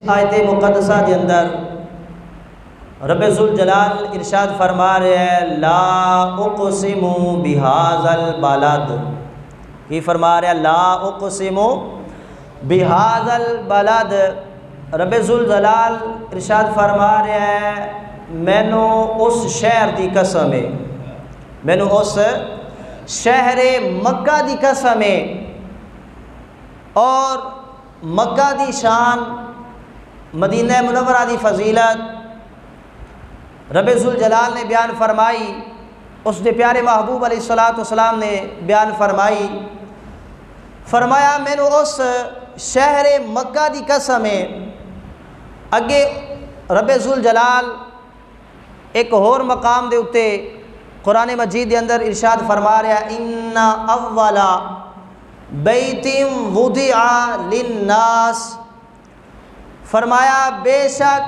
आयत मुक़द्दसा के अंदर रब्बुल जलाल इरशाद फरमा रहे हैं, ला उक़सिमु बिहाज़ल बलद। ये फरमा रहे हैं, ला उक़सिमु बिहाज़ल बलद। रब्बुल जलाल इरशाद फरमा रहे हैं, मैनू उस शहर की कसम है, मैनू उस शहर मक्का की कसम है। और मक्का की शान, मदीना मुनव्वरा की फजीलत रब्बुल जलाल ने बयान फरमाई, उसके प्यारे महबूब अलैहिस्सलाम ने बयान फरमाई। फरमाया मैनू उस शहर मक्का की कसम है। अगे रब्बुल जलाल एक होर मकाम के उत्ते कुरान मजीद के अंदर इरशाद फरमा रहा, इन्ना अव्वला बैतिम वुदिआ लिन्नास। फरमाया बेशक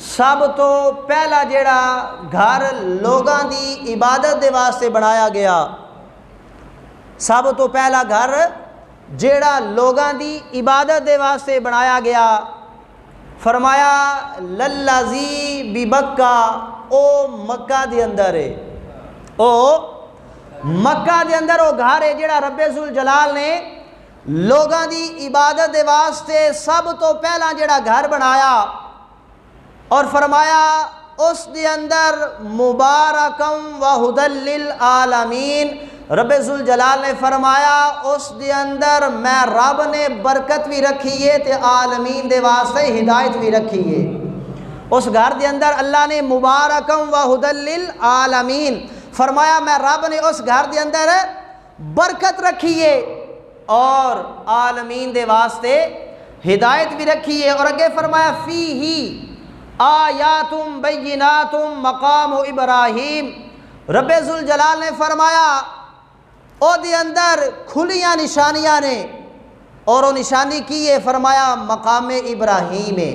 सब तो पहला जेड़ा घर लोगों की इबादत के वास्ते बनाया गया, सब तो पहला घर जेड़ा लोगों की इबादत के वास्ते बनाया गया। फरमाया लल्लाजी बिबक्का, ओ मक्का के अंदर है, ओ मक्का के अंदर वो घर है जेड़ा रब्बुल जलाल ने लोगों की इबादत के वास्ते सब तो पहला जेड़ा घर बनाया। और फरमाया उस दे अंदर मुबारकम व हुदल लिल आलमीन। रब्बुल जलाल ने फरमाया उस दे अंदर मैं रब ने बरकत भी रखी है ते आलमीन दे वास्ते हिदायत भी रखी है। उस घर के अंदर अल्लाह ने मुबारकम व हुदल लिल आलमीन फरमाया, मैं रब ने उस घर के अंदर बरकत रखी है और आलमीन दे वास्ते हिदायत भी रखी है। और अगे फरमाया फी ही आयातुम बैयिनातुम मकाम इब्राहीम। रब्बुल जलाल ने फरमाया ओदे अंदर खुलियां निशानियां ने, और वो निशानी की है, फरमाया मकाम इब्राहीम है।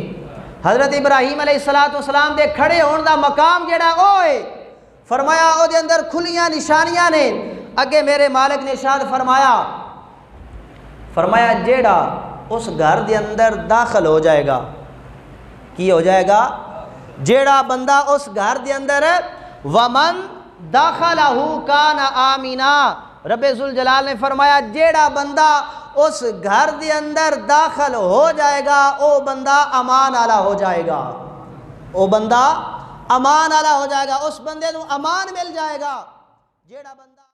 हज़रत इब्राहीम अलैहिस्सलाम दे खड़े होने का मकाम जेड़ा ओ है, फरमाया ओदे अंदर खुलियां निशानियां ने। अगे मेरे मालिक ने इरशाद फरमाया, फरमाया जेड़ा उस घर के अंदर दाखिल हो जाएगा, की हो जाएगा, जेड़ा बंदा उस घर के अंदर वमन दाखलहु कान आमीना। रब्बुल जलाल ने फरमाया जेड़ा बंदा उस घर के अंदर दाखिल हो जाएगा वो बंदा अमान आला हो जाएगा, वो बंदा अमान आला हो जाएगा, उस बंदे को अमान मिल जाएगा। जेड़ा बंदा